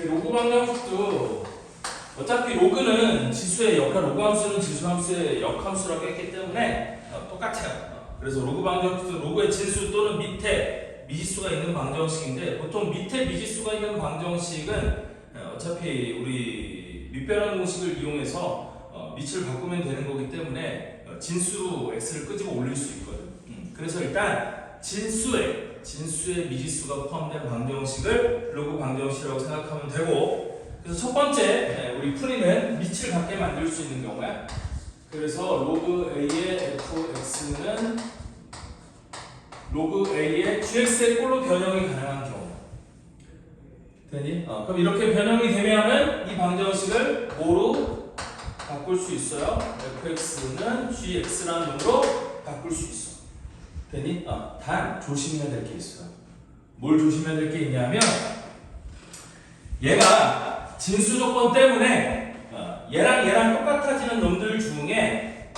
로그 방정식도 어차피 로그는 지수의 역할, 로그 함수는 지수 함수의 역함수라고 했기 때문에 똑같아요. 그래서 로그 방정식도 로그의 진수 또는 밑에 미지수가 있는 방정식인데, 보통 밑에 미지수가 있는 방정식은 어차피 우리 밑변환 공식을 이용해서 밑을 바꾸면 되는 거기 때문에 진수로 x를 끄집어 올릴 수 있거든. 그래서 일단 진수의 미지수가 포함된 방정식을 로그 방정식이라고 생각하면 되고, 그래서 첫 번째 우리 풀이는 밑을 갖게 만들 수 있는 경우야. 그래서 로그 a의 fx는 로그 a의 gx의 꼴로 변형이 가능한 경우 되니? 그럼 이렇게 변형이 되면은 이 방정식을 뭐로 바꿀 수 있어요? fx는 gx라는 놈으로 바꿀 수 있어. 되니? 단 조심해야 될 게 있어요. 뭘 조심해야 될 게 있냐면, 얘가 진수 조건 때문에 얘랑 똑같아지는 놈들 중에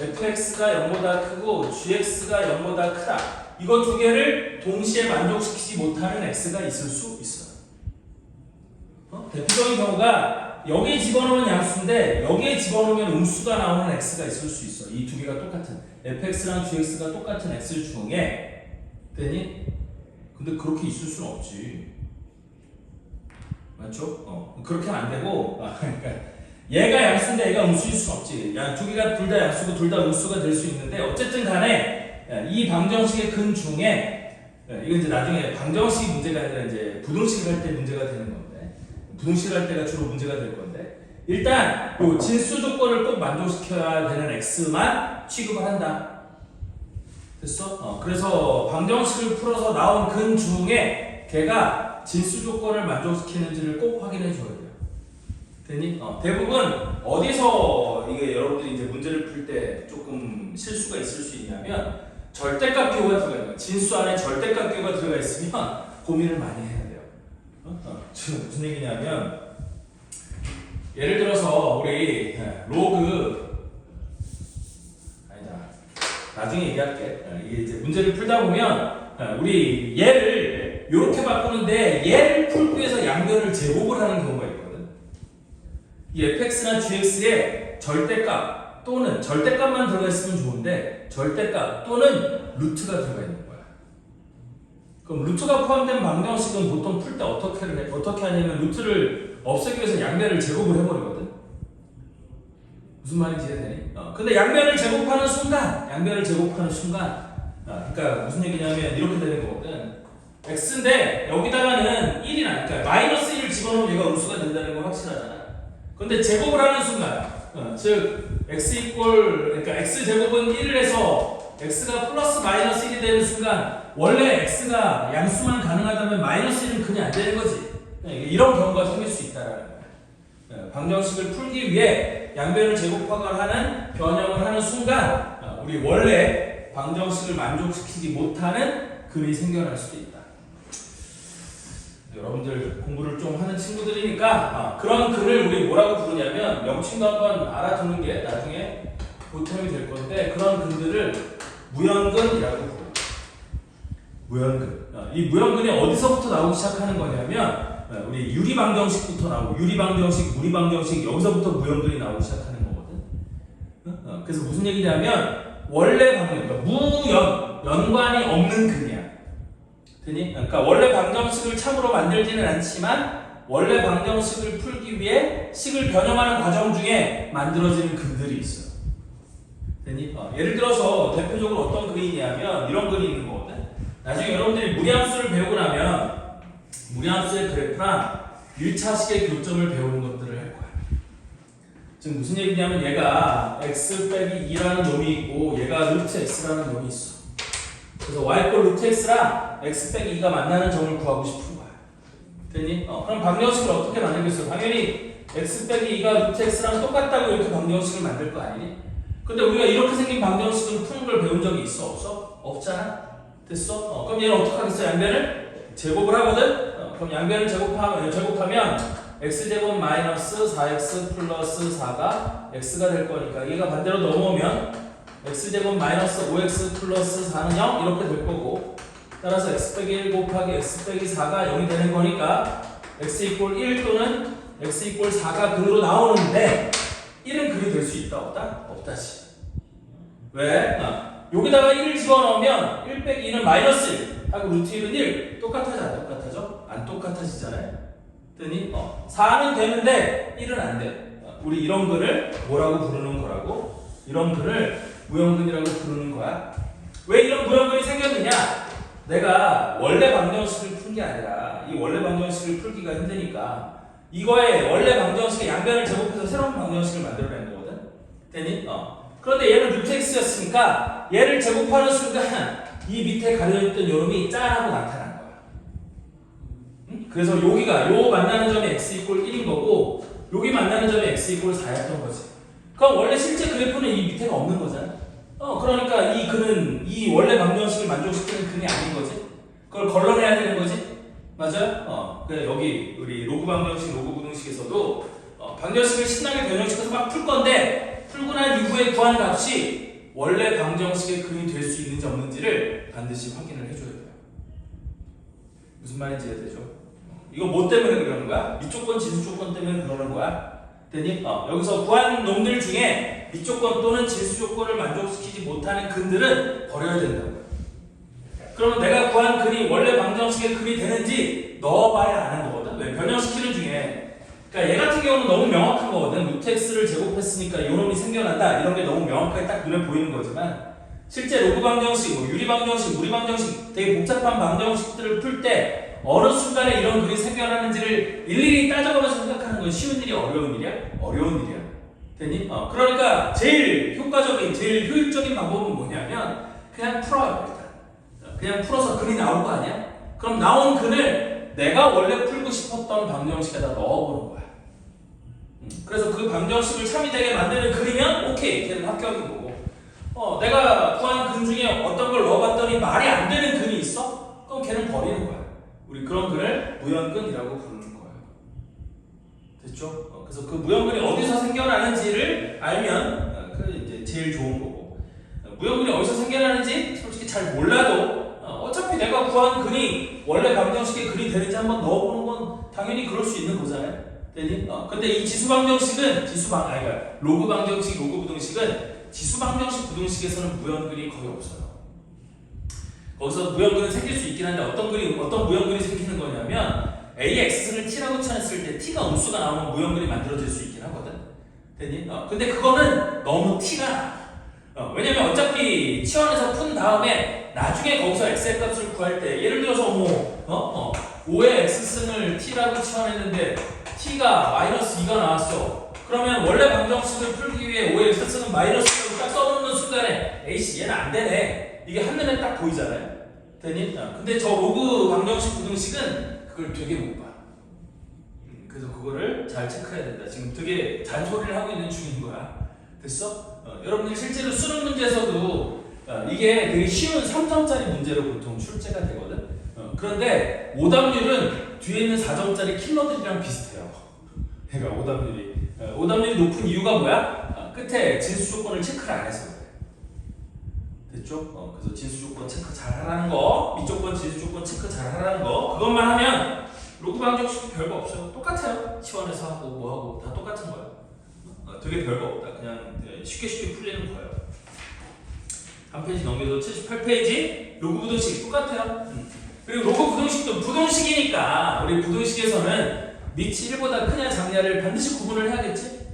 fx가 0보다 크고 gx가 0보다 크다, 이거 두 개를 동시에 만족시키지 못하는 x가 있을 수 있어요. 대표적인 경우가 여기에 집어넣으면 양수인데 여기에 집어넣으면 음수가 나오는 x가 있을 수 있어. 이 두 개가 똑같은 fx랑 gx가 똑같은 x 중에 되니? 근데 그렇게 있을 수는 없지. 맞죠? 그렇게는 안 되고, 그러니까 얘가 양수인데 얘가 음수일 수는 없지. 두 개가 둘 다 양수고 둘 다 음수가 될 수 있는데, 어쨌든 간에 이 방정식의 근 중에, 이건 이제 나중에 방정식 문제가 아니라 이제 부등식을 할 때 문제가 되는 건데, 부등식을 할 때가 주로 문제가 될 건데, 일단 요 진수 조건을 꼭 만족시켜야 되는 x만 취급을 한다. 됐어? 그래서 방정식을 풀어서 나온 근 중에 걔가 진수 조건을 만족시키는지를 꼭 확인해 줘야 돼요. 되니? 대부분 어디서 이게 여러분들이 이제 문제를 풀 때 조금 실수가 있을 수 있냐면, 절대값 기호가 들어가 있는, 진수 안에 절대값 기호가 들어가 있으면 고민을 많이 해야 돼요. 지금 무슨 얘기냐면, 예를 들어서 우리 로그, 아니다, 나중에 얘기할게. 이게 이제 문제를 풀다 보면 우리 얘를 이렇게 바꾸는데, 얘를 풀기 위해서 양변을 제곱을 하는 경우가 있거든. 이 fx나 gx에 절대값 또는 절대값만 들어가 있으면 좋은데, 절대값 또는 루트가 들어가 있는 거야. 그럼 루트가 포함된 방정식은 보통 풀 때 어떻게 하냐면, 루트를 없애기 위해서 양변을 제곱을 해버리거든. 무슨 말인지 이해되니? 근데 양변을 제곱하는 순간, 그러니까 무슨 얘기냐면 이렇게 되는 거거든. x인데 여기다가는 1이 나니까 마이너스 1을 집어넣으면 얘가 음수가 된다는 건 확실하잖아. 근데 제곱을 하는 순간, 즉 그러니까 x 제곱은 1을 해서 x가 플러스 마이너스 1이 되는 순간, 원래 x가 양수만 가능하다면 마이너스 1은 그냥 안 되는 거지. 이런 경우가 생길 수 있다라는 거야. 방정식을 풀기 위해 양변을 제곱하거나 하는 변형을 하는 순간, 우리 원래 방정식을 만족시키지 못하는 글이 생겨날 수도 있다. 여러분들 공부를 좀 하는 친구들이니까 그런 글을 우리 뭐라고 부르냐면, 명칭도 한번 알아두는 게 나중에 보탬이 될 건데, 그런 글들을 무연근이라고 부르요. 무연근. 이 무연근이 어디서부터 나오기 시작하는 거냐면, 우리 유리방정식부터 나오고, 유리방정식, 무리방정식, 여기서부터 무연근이 나오기 시작하는 거거든. 그래서 무슨 얘기냐면, 원래 방정식, 그러니까 연관이 없는 근이야. 되니? 그러니까 원래 방정식을 참으로 만들지는 않지만, 원래 방정식을 풀기 위해 식을 변형하는 과정 중에 만들어지는 근들이 있어요. 되니? 예를 들어서 대표적으로 어떤 근이 있냐면, 이런 근이 있는 거거든. 나중에 여러분들이 무리함수를 배우고 나면 무리함수의 그래프랑 1차식의 교점을 배우는 것들을 할 거야. 지금 무슨 얘기냐면, 얘가 x 빼기 2라는 놈이 있고, 얘가 루트 x라는 놈이 있어. 그래서 y꼴 루트 x랑 x 빼기 2가 만나는 점을 구하고 싶은 거야. 되니? 그럼 방정식을 어떻게 만들겠어? 당연히 x 빼기 2가 루트 x랑 똑같다고 이렇게 방정식을 만들 거 아니니? 근데 우리가 이렇게 생긴 방정식을 푸는 걸 배운 적이 있어? 없어? 없잖아? 됐어? 그럼 얘는 어떻게 하겠어? 양변을 제곱을 하거든? 그럼 양변을 제곱하면 x제곱 마이너스 4x 플러스 4가 x가 될 거니까, 얘가 반대로 넘어오면 x제곱 마이너스 5x 플러스 4는 0 이렇게 될 거고, 따라서 x 빼기 1 곱하기 x 빼기 4가 0이 되는 거니까 x 이퀄 1 또는 x 이퀄 4가 근으로 나오는데 1은 근이 될 수 있다 없다? 없다지. 왜? 여기다가 1을 집어넣으면 1 빼기 2는 마이너스 1 하고 루트 1은 1 똑같아져 안 똑같아져? 안 똑같아지잖아요. 그랬더니 4는 되는데 1은 안 돼. 우리 이런 근을 뭐라고 부르는 거라고? 이런 근을 무형근이라고 부르는 거야. 왜 이런 무형근이 생겼느냐? 내가 원래 방정식을 푼 게 아니라 이 원래 방정식을 풀기가 힘드니까 이거에 원래 방정식의 양변을 제곱해서 새로운 방정식을 만들어낸 거거든. 되니? 그런데 얘는 루트 x였으니까 얘를 제곱하는 순간 이 밑에 가려있던 요놈이 짠 하고 나타난 거야. 응? 그래서 여기가 요 만나는 점이 x 이퀄 1인 거고 여기 만나는 점이 x 이퀄 4였던 거지. 그럼 원래 실제 그래프는 이 밑에가 없는 거잖아. 그러니까 이 근은 이 원래 방정식을 만족시키는 근이 아닌 거지. 그걸 걸러내야 되는 거지. 맞아요? 그래 여기 우리 로그 방정식, 로그 부등식에서도 방정식을 신나게 변형시켜서 막 풀 건데 풀고 난 이후에 구한 값이 원래 방정식의 근이 될 수 있는지 없는지를 반드시 확인을 해줘야 돼요. 무슨 말인지 이해되죠? 이거 뭐 때문에 그러는 거야? 밑조건, 진수조건 때문에 그러는 거야. 되니? 여기서 구한 놈들 중에 밑조건 또는 진수조건을 만족시키지 못하는 근들은 버려야 된다고요. 그러면 내가 구한 근이 원래 방정식의 근이 되는지 넣어봐야 아는 거거든. 왜? 변형시키는 중에 그러니까 얘 같은 경우는 너무 명확한 거거든. 루트 x를 제곱했으니까 요놈이 생겨난다. 이런 게 너무 명확하게 딱 눈에 보이는 거지만 실제 로그 방정식, 뭐 유리 방정식, 무리 방정식 되게 복잡한 방정식들을 풀 때 어느 순간에 이런 글이 생겨나는지를 일일이 따져가면서 생각하는 건 쉬운 일이 어려운 일이야? 어려운 일이야. 되니? 그러니까 제일 효과적인, 제일 효율적인 방법은 뭐냐면 그냥 풀어요. 일단. 그냥 풀어서 글이 나올 거 아니야? 그럼 나온 글을 내가 원래 풀고 싶었던 방정식에다 넣어보는 거야. 그래서 그 방정식을 참이되게 만드는 글이면 오케이, 걔는 합격인 거고. 내가 구한 근 중에 어떤 걸 넣어봤더니 말이 안 되는 근이 있어? 그럼 걔는 버리는 거야. 우리 그런 근을 무형근이라고 부르는 거예요. 됐죠? 그래서 그 무형근이 어디서 생겨나는지를 알면 그게 이제 제일 좋은 거고. 무형근이 어디서 생겨나는지 솔직히 잘 몰라도 어차피 내가 구한 근이 원래 방정식의 근이 되는지 한번 넣어보는 건 당연히 그럴 수 있는 거잖아요. 되니? 근데 이 지수 방정식은 그러니까 로그 방정식, 로그 부등식은 지수 방정식 부등식에서는 무형근이 거의 없어요. 거기서 무형근은 생길 수 있긴 한데 어떤 무형근이 생기는 거냐면 AX를 T라고 치환했을 때 T가 음수가 나오면 무형근이 만들어질 수 있긴 하거든. 되니? 근데 그거는 너무 T가 나. 왜냐면 어차피 치환해서 푼 다음에 나중에 거기서 X의 값을 구할 때 예를 들어서 5의 X승을 T라고 치환했는데 T가 마이너스 2가 나왔어. 그러면 원래 방정식을 풀기 위해 5의 X승은 마이너스 2를 딱 써놓는 순간에 에이씨 얘는 안 되네. 이게 한눈에 딱 보이잖아요. 되니? 근데 저 로그 방정식 부등식은 그걸 되게 못 봐. 그래서 그거를 잘 체크해야 된다. 지금 되게 잔소리를 하고 있는 중인 거야. 됐어? 여러분들이 실제로 수능 문제에서도 이게 되게 쉬운 3점짜리 문제로 보통 출제가 되거든. 그런데 오답률은 뒤에 있는 4점짜리 킬러들이랑 비슷해요. 그러니까 오답률이 높은 이유가 뭐야? 끝에 진수 조건을 체크를 안 해서 그래. 됐죠? 그래서 진수 조건 체크 잘 하라는 거, 밑조건 진수 조건 체크 잘 하라는 거, 그것만 하면 로그 방정식도 별거 없어요. 똑같아요. 치환해서 하고 뭐 하고 다 똑같은 거예요. 되게 별거 없다. 그냥 쉽게 풀리는 거예요. 한 페이지 넘겨도 78페이지 로그 부등식 똑같아요. 그리고 로그 부등식도 부등식이니까 우리 부등식에서는 밑이 1보다 크냐 작냐를 반드시 구분을 해야겠지?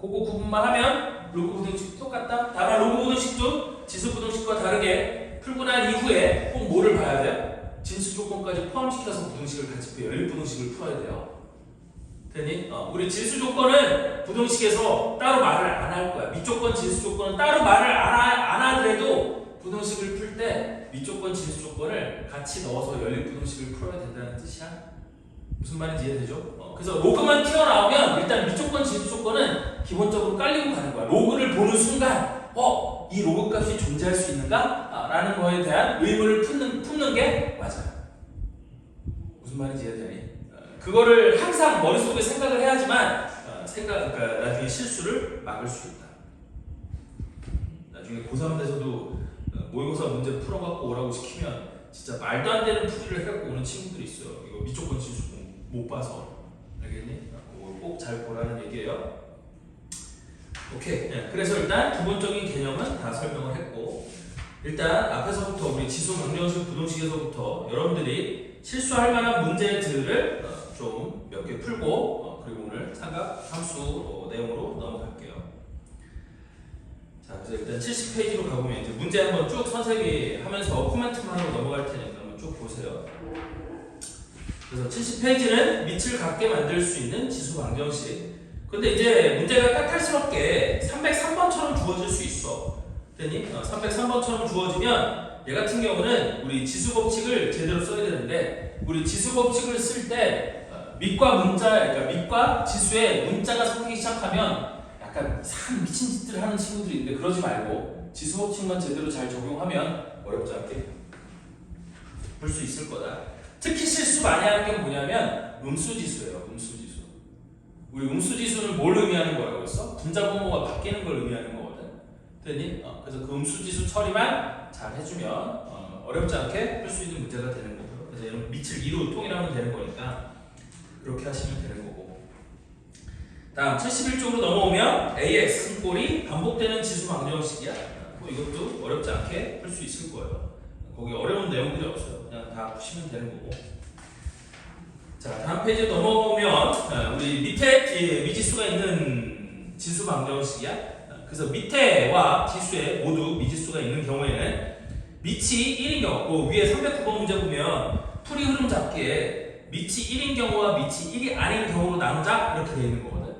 그거 구분만 하면 로그 부등식 똑같다. 다만 로그 부등식도 지수 부등식과 다르게 풀고 난 이후에 꼭 뭐를 봐야 돼요? 진수 조건까지 포함시켜서 부등식을 같이 풀어요. 연립 부등식을 풀어야 돼요. 되니? 우리 진수 조건은 부등식에서 따로 말을 안 할 거야. 밑조건, 진수 조건은 따로 말을 안 하더라도 부등식을 풀 때 밑조건, 진수 조건을 같이 넣어서 연립 부등식을 풀어야 된다는 뜻이야. 무슨 말인지 이해되죠? 그래서 로그만 튀어나오면 일단 밑조건, 진수 조건은 기본적으로 깔리고 가는 거야. 로그를 보는 순간 이 로그 값이 존재할 수 있는가? 라는 거에 대한 의문을 품는 게 맞아요. 무슨 말인지 이해되니? 그거를 항상 머릿속에 생각을 해야지만 그러니까 나중에 실수를 막을 수 있다. 나중에 고3 돼서도 모의고사 문제 풀어갖고 오라고 시키면 진짜 말도 안 되는 풀이를 해갖고 오는 친구들이 있어요. 이거 밑조건 진수공 못 봐서. 알겠니? 꼭 잘 보라는 얘기예요. 오케이. 네, 그래서 일단 기본적인 개념은 다 설명을 했고, 일단 앞에서부터 우리 지수 방정식 부동식에서부터 여러분들이 실수할 만한 문제들을 좀 몇 개 풀고 그리고 오늘 삼각 함수 내용으로 넘어갈게요. 자, 그래서 일단 70페이지로 가보면 이제 문제 한번 쭉 선생님이 하면서 코멘트만 하고 넘어갈 테니까 한번 쭉 보세요. 그래서 70페이지는 밑을 같게 만들 수 있는 지수 방정식. 근데 이제 문제가 까탈스럽게 303번처럼 주어질 수 있어. 됐니? 303번처럼 주어지면 얘 같은 경우는 우리 지수 법칙을 제대로 써야 되는데, 우리 지수 법칙을 쓸 때 밑과 문자, 그러니까 밑과 지수에 문자가 섞이기 시작하면 약간 이상한 미친 짓들을 하는 친구들이 있는데, 그러지 말고 지수 법칙만 제대로 잘 적용하면 어렵지 않게 볼 수 있을 거다. 특히 실수 많이 하는 게 뭐냐면 음수지수예요. 음수지수. 우리 음수지수는 뭘 의미하는 거라고 했어? 분자 분모가 바뀌는 걸 의미하는 거거든. 됐니? 그래서 그 음수지수 처리만 잘 해주면 어렵지 않게 풀 수 있는 문제가 되는 거고요. 그래서 얘는 밑을 2로 통일하면 되는 거니까 그렇게 하시면 되는 거고. 다음 71쪽으로 넘어오면 AX 승꼴이 반복되는 지수 방정식이야. 이것도 어렵지 않게 풀 수 있을 거예요. 거기 어려운 내용들이 없어요. 그냥 다 푸시면 되는 거고. 자, 다음 페이지 넘어오면 우리 밑에 미지수가 있는 지수 방정식이야. 그래서 밑에와 지수에 모두 미지수가 있는 경우에는 밑이 1인 경우, 그 위에 309번 문제 보면 풀이 흐름 잡기에 밑이 1인 경우와 밑이 1이 아닌 경우로 나누자 이렇게 되어 있는 거거든.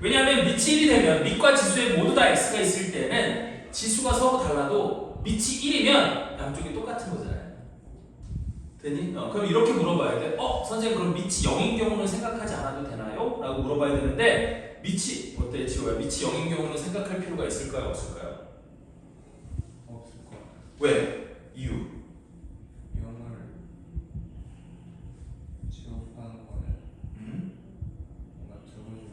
왜냐하면 밑이 1이 되면 밑과 지수에 모두 다 x가 있을 때는 지수가 서로 달라도 밑이 1이면 양쪽이 똑같은 거잖아요. 되니? 그럼 이렇게 물어봐야 돼. 선생님 그럼 밑이 0인 경우는 생각하지 않아도 되나요? 라고 물어봐야 되는데, 밑이 어때 지호야? 밑이 0인 경우는 생각할 필요가 있을까요? 없을까요? 없을 거. 왜? 이유? 0을 제곱하는 거는 뭔가 적어줄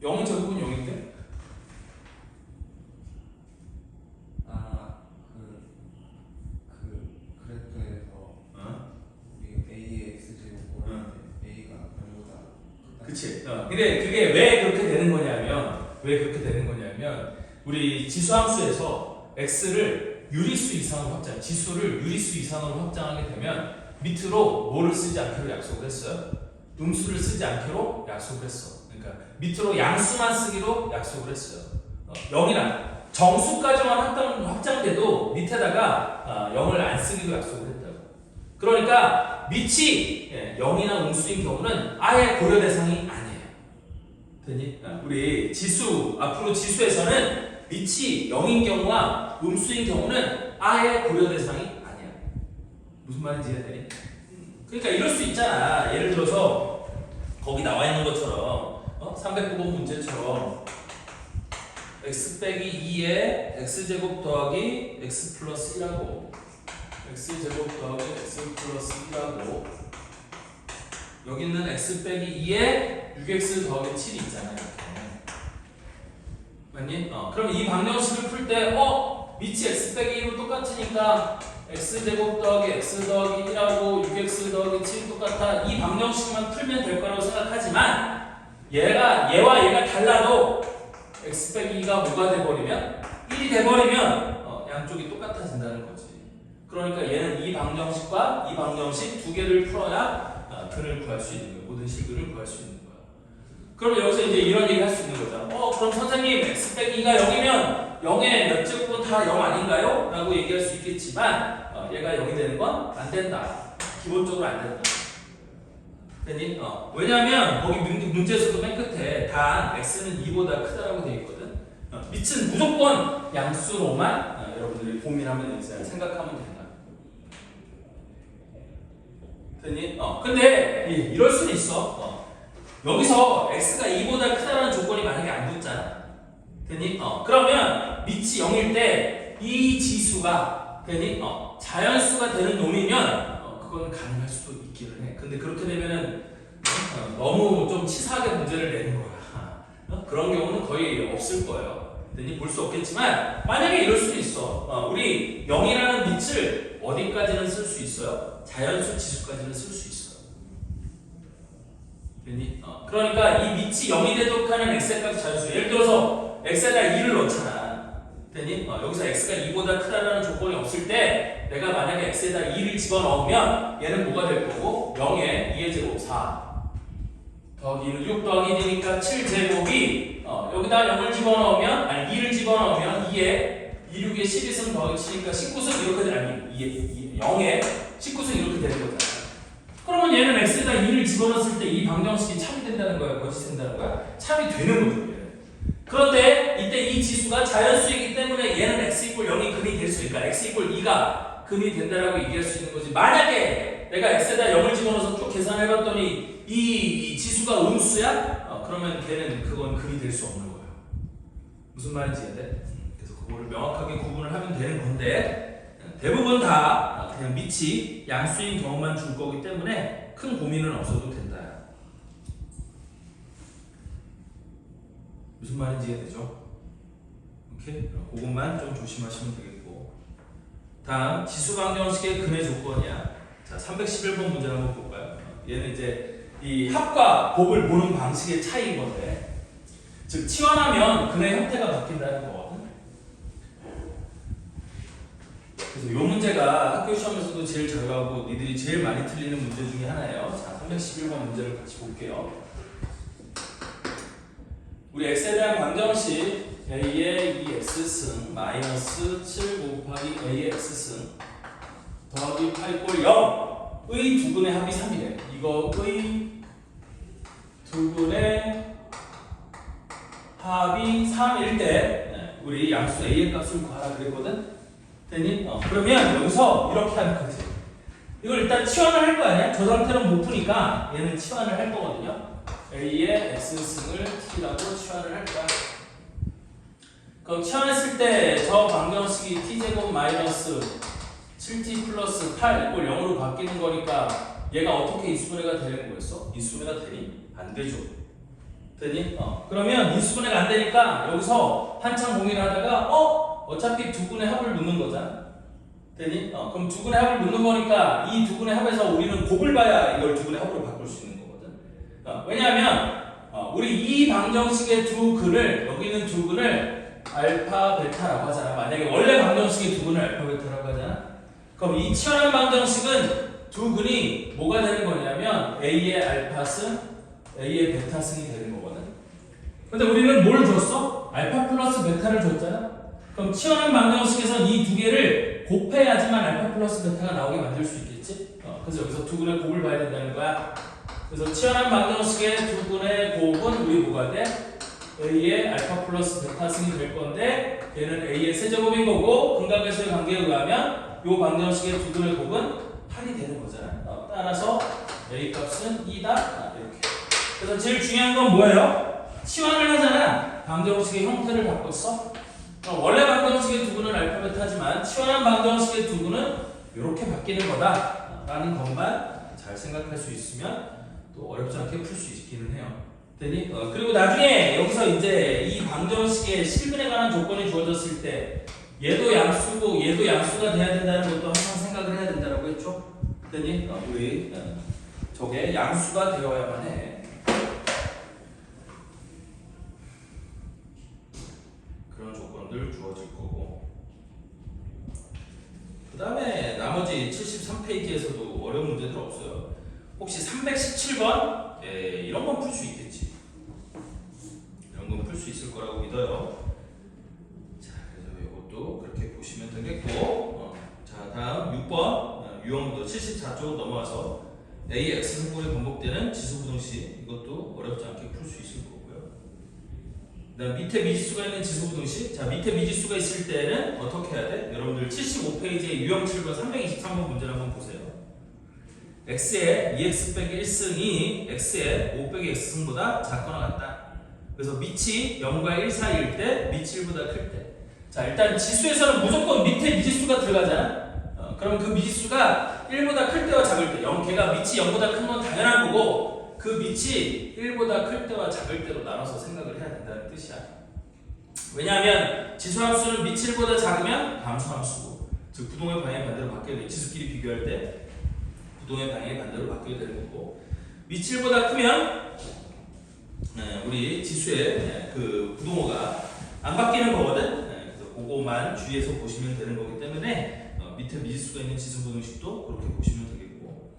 0은 제곱은 0인데? 그래프에서 우리 A의 X제곱 A가 별보다 크다. 그치. 근데 그게 왜 그렇게 되는 거냐면 우리 지수함수에서 x를 유리수 이상으로 확장, 지수를 유리수 이상으로 확장하게 되면 밑으로 뭐를 쓰지 않기로 약속을 했어요? 음수를 쓰지 않기로 약속을 했어. 그러니까 밑으로 양수만 쓰기로 약속을 했어요. 0이나 정수까지만 확장돼도 밑에다가 0을 안 쓰기로 약속을 했다고. 그러니까 밑이 0이나 음수인 경우는 아예 고려 대상이 아니에요. 됐니? 우리 지수, 앞으로 지수에서는 밑이 0인 경우와 음수인 경우는 아예 고려 대상이 아니야. 무슨 말인지 이해되니? 그러니까 이럴 수 있잖아. 예를 들어서 거기 나와 있는 것처럼 309번 문제처럼 x 빼기 2에 x제곱 더하기 x 플러스 1하고 x제곱 더하기 x 플러스 1하고 여기 있는 x 빼기 2에 6x 더하기 7이 있잖아요. 맞니? 그럼 이 방정식을 풀 때 밑이 x 빼기 2로 똑같으니까 x제곱 더하기 x 더하기 1하고 6x 더하기 7이 똑같아. 이 방정식만 풀면 될 거라고 생각하지만 얘와 얘가 달라도 x 빼기 2가 뭐가 돼버리면 1이 돼버리면 양쪽이 똑같아진다는 거지. 그러니까 얘는 이 방정식과 이 방정식 두 개를 풀어야 근을 구할 수 있는 거야. 모든 식을 구할 수 있는 거야. 그럼 여기서 이제 이런 얘기 할 수 있는 거잖아. 그럼 선생님 x 빼기 2가 0이면 0의 몇 제곱은 다 0 아닌가요? 라고 얘기할 수 있겠지만 얘가 0이 되는 건 안 된다. 기본적으로 안 된다. 됐니? 왜냐하면 거기 문제에서도 맨 끝에 단 x는 2보다 크다라고 되어 있거든. 밑은 무조건 양수로만 여러분들이 고민하면 생각하면 된다. 됐니? 근데 이럴 수는 있어. 여기서 x가 2보다 크다라는 조건이 만약에 안 붙잖아. 됐니? 그러면 밑이 0일 때 이 지수가 됐니? 자연수가 되는 놈이면 그건 가능할 수도 있기는 해. 근데 그렇게 되면은 너무 좀 치사하게 문제를 내는 거야. 그런 경우는 거의 없을 거예요. 됐니? 볼 수 없겠지만 만약에 이럴 수도 있어. 우리 0이라는 밑을 어디까지는 쓸 수 있어요? 자연수 지수까지는 쓸 수 있어요. 됐니? 그러니까 이 밑이 0이 되도록 하는 x의 값 자연수. 예를 들어서 x에다 2를 넣잖아. 됐니? 여기서 x가 2보다 크다라는 조건이 없을 때 내가 만약에 x에다 2를 집어넣으면 얘는 뭐가 될 거고 0에 2의 제곱 4 더하기 1은 6 더하기 1이니까 7제곱이 여기다 0을 집어넣으면 아니 2를 집어넣으면 2에 2, 6에 12승 더하기 7이니까 19승 이렇게 아니 0에 19승 이렇게 되는 거잖아. 그러면 얘는 x에다 2를 집어넣었을 때 이 방정식이 참이 된다는 거야? 거짓이 된다는 거야? 참이 되는 거죠. 그런데 이때 이 지수가 자연수이기 때문에 얘는 x 이퀄 0이 근이 될 수 있으니까 x 이퀄 2가 근이 된다라고 얘기할 수 있는 거지. 만약에 내가 x에다 0을 집어넣어서 쭉 계산해봤더니 이 지수가 음수야? 그러면 걔는 그건 근이 될 수 없는 거야. 무슨 말인지 이해돼? 그래서 그거를 명확하게 구분을 하면 되는 건데 대부분 다 그냥 밑이 양수인 경우만 줄 거기 때문에 큰 고민은 없어도 된다. 무슨 말인지 이해되죠? 오케이? 그것만 좀 조심하시면 되겠고 다음 지수 방정식의 근의 조건이야. 자, 311번 문제 한번 볼까요? 얘는 이제 이 합과 곱을 보는 방식의 차이인 건데 즉 치환하면 근의 형태가 바뀐다는 거거든. 그래서 이 문제가 학교 시험에서도 제일 잘 나오고 니들이 제일 많이 틀리는 문제 중에 하나예요. 자, 311번 문제를 같이 볼게요. 우리 x에 대한 방정식 a의 2x승 마이너스 7 곱하기 a의 x승 더하기 8 꼴 0의 두근의 합이 3이래. 이거의 두근의 합이 3일 때 우리 양수 a의 값을 구하라 그랬거든? 됐니? 그러면 여기서 이렇게 하는 거지. 이걸 일단 치환을 할 거 아니야? 저 상태는 못 푸니까 얘는 치환을 할 거거든요. a의 x승을 t라고 치환을 할 거야. 그럼 치환했을 때 저 방정식이 t제곱 마이너스 7t 플러스 8 이꼴 0으로 바뀌는 거니까 얘가 어떻게 인수분해가 되는 거였어? 인수분해가 되니? 안 되죠. 되니? 그러면 인수분해가 안 되니까 여기서 한참 고민을 하다가 어차피 두근의 합을 묻는 거잖아. 되니? 그럼 두근의 합을 묻는 거니까 이 두근의 합에서 우리는 곱을 봐야 이걸 두근의 합으로 바꿀 수 있는 거거든. 왜냐하면 우리 이 방정식의 두 근을 여기 있는 두 근을 알파 베타라고 하잖아. 만약에 원래 방정식의 두 근을 알파 베타라고 하잖아. 그럼 이 치환한 방정식은 두 근이 뭐가 되는 거냐면 a의 알파승, a의 베타승이 되는 거거든. 근데 우리는 뭘 줬어? 알파 플러스 베타를 줬잖아. 그럼 치환한 방정식에서 이 두 개를 곱해야지만 알파 플러스 베타가 나오게 만들 수 있겠지? 그래서 여기서 두 근의 곱을 봐야 된다는 거야. 그래서 치환한 방정식의 두 근의 곱은 우리 뭐가 돼? a의 알파 플러스 베타승이 될 건데 얘는 a의 세제곱인 거고 근각에서의 관계에 의하면 이 방정식의 두 근의 곱은 8이 되는 거잖아. 따라서 a 값은 2다. 이렇게. 그래서 제일 중요한 건 뭐예요? 치환을 하잖아. 방정식의 형태를 바꿨어. 원래 방정식의 두 근은 알파 베타지만 치환한 방정식의 두 근은 이렇게 바뀌는 거다라는 것만 잘 생각할 수 있으면 또 어렵지 않게 풀 수 있기는 해요. 되니? 그리고 나중에 여기서 이제 이 방정식의 실근에 관한 조건이 주어졌을 때 얘도 양수고 얘도 양수가 돼야 된다는 것도 항상 생각을 해야 된다고 했죠. 되니? 우리 저게 양수가 되어야만 해. 그런 조건들 주어질 거고. 그 다음에 나머지 73페이지에서도 어려운 문제들 없어요. 혹시 317번? 이런 건 풀 수 있겠지. 이런 건 풀 수 있을 거라고 믿어요. 자, 그래서 이것도 그렇게 보시면 되겠고. 자, 다음 6번. 유형도 74쪽 넘어와서 a, x 승분이 반복되는 지수부등식. 이것도 어렵지 않게 풀 수 있을 거고요. 그다음 밑에 미지수가 있는 지수부등식. 자, 밑에 미지수가 있을 때는 어떻게 해야 돼? 여러분들 75페이지에 유형 7번 323번 문제를 한번 보세요. x의 2x 빼기 1승이 x의 5 빼기 x승보다 작거나 같다. 그래서 밑이 0과 1 사이일 때, 밑이 1보다 클 때. 자, 일단 지수에서는 무조건 밑에 미지수가 들어가잖아. 그럼 그 미지수가 1보다 클 때와 작을 때, 걔가 밑이 0보다 큰 건 당연한 거고 그 밑이 1보다 클 때와 작을 때로 나눠서 생각을 해야 된다는 뜻이야. 왜냐하면 지수함수는 밑이 1보다 작으면 함수함수고, 즉 부동의 방향이 반대로 바뀌어야 돼. 지수끼리 비교할 때 부동의 방향이 반대로 바뀌어야 되는 거고, 미칠보다 크면 우리 지수의 그 부동호가 안 바뀌는 거거든. 그래서 그거만 주의해서 보시면 되는 거기 때문에 밑에 미지수가 있는 지수 부등식도 그렇게 보시면 되겠고.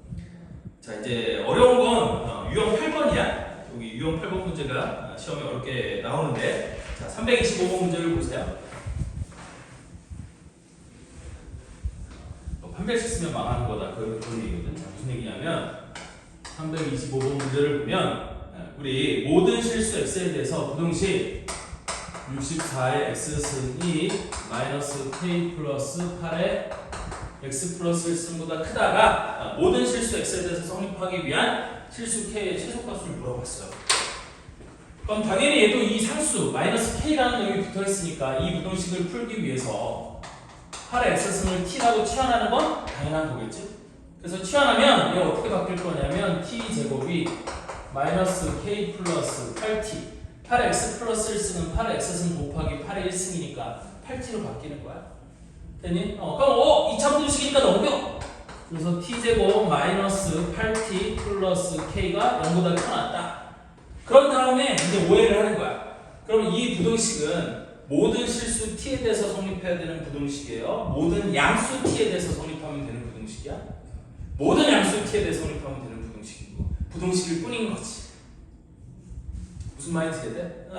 자, 이제 어려운 건 유형 8번이야. 여기 유형 8번 문제가 시험에 어렵게 나오는데, 자, 325번 문제를 보세요. 판별식 쓰면 망하는 거다. 그런 얘기거든. 자, 무슨 얘기냐면 325번 문제를 보면 우리 모든 실수 x에 대해서 부등식 64의 x승이 마이너스 k 플러스 8의 x 플러스 1승보다 크다가 모든 실수 x에 대해서 성립하기 위한 실수 k의 최소값을 물어봤어요. 그럼 당연히 얘도 이 상수 마이너스 k라는 놈이 붙어있으니까 이 부등식을 풀기 위해서 8의 x승을 t라고 치환하는 건 당연한 거겠지? 그래서 치환하면 얘가 어떻게 바뀔 거냐면 t제곱이 마이너스 k 플러스 8t 8x 플러스 1승은 8의 x승 곱하기 8의 1승이니까 8t로 바뀌는 거야. 됐니? 그럼 2차 부등식이니까 넘겨! 그래서 t제곱 마이너스 8t 플러스 k가 0보다 커났다. 그런 다음에 이제 오해를 하는 거야. 그럼 이 부등식은 모든 실수 t에 대해서 성립해야 되는 부등식이에요? 모든 양수 t에 대해서 성립하면 되는 부등식이야? 모든 양수 t에 대해서 성립하면 되는 부등식이고 부등식일 뿐인 거지. 무슨 말인지 이해돼?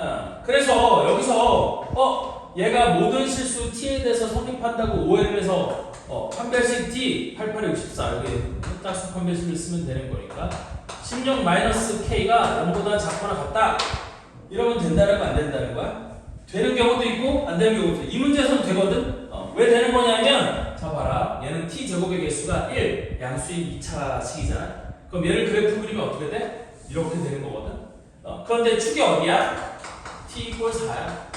그래서 여기서 얘가 모든 실수 t에 대해서 성립한다고 오해를 해서 판별식 t 8864 여기 짝수 판별식을 쓰면 되는 거니까 16-k가 0보다 작거나 같다 이러면 된다는 거 안 된다는 거야? 되는 경우도 있고 안 되는 경우도 있고 이 문제에서는 되거든? 왜 되는 거냐면 자 봐라 얘는 t 제곱의 개수가 1 양수의 2차식이잖아. 그럼 얘를 그래프 그리면 어떻게 돼? 이렇게 되는 거거든. 그런데 축이 어디야? t 이퀄 4야.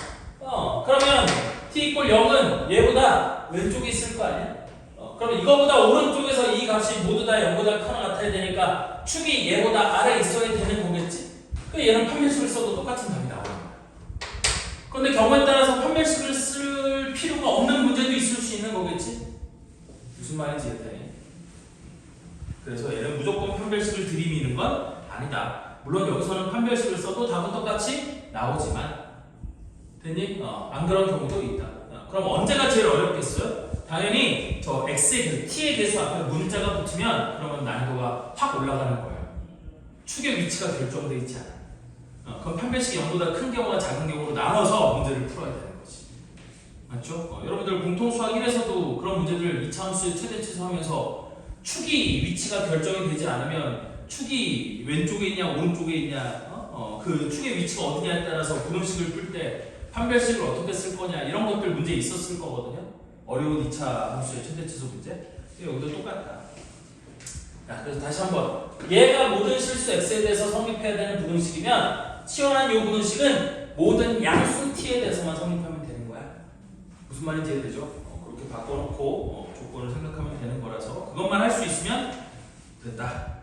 그러면 t 이퀄 0은 얘보다 왼쪽에 있을 거 아니야? 그럼 이거보다 오른쪽에서 이 값이 모두 다 0보다 커나 같아야 되니까 축이 얘보다 아래에 있어야 되는 거겠지? 그 얘는 판별식을 써도 똑같은 답이 나오는 거야. 그런데 경우에 따라서 판별식을 쓸 필요가 없는 문제도 있을 수 있는 거겠지? 무슨 말인지 이해되니? 그래서 얘는 무조건 판별식을 들이미는 건 아니다. 물론 여기서는 판별식을 써도 답은 똑같이 나오지만 됐니? 안 그런 경우도 있다. 그럼 언제가 제일 어렵겠어요? 당연히 저 x의 개수, t의 개수 앞에 문자가 붙으면 그러면 난이도가 확 올라가는 거예요. 축의 위치가 결정되어 있지 않아. 그럼 판별식이 0보다 큰 경우와 작은 경우로 나눠서 문제를 풀어야 되는 거지. 맞죠? 여러분들 공통 수학 1에서도 그런 문제들 2차함수의 최대치수 하면서 축이 위치가 결정이 되지 않으면 축이 왼쪽에 있냐 오른쪽에 있냐 그 축의 위치가 어디냐에 따라서 부등식을 풀 때 판별식을 어떻게 쓸 거냐 이런 것들 문제 있었을 거거든요. 어려운 2차 함수의 최대치수 문제. 여기도 똑같다. 자, 그래서 다시 한번 얘가 모든 실수 x에 대해서 성립해야 되는 부등식이면 치환한 이 부등식은 모든 양수 t에 대해서만 성립하면 되는 거야. 무슨 말인지 이해되죠? 그렇게 바꿔놓고 조건을 생각하면 되는 거라서 그것만 할 수 있으면 됐다.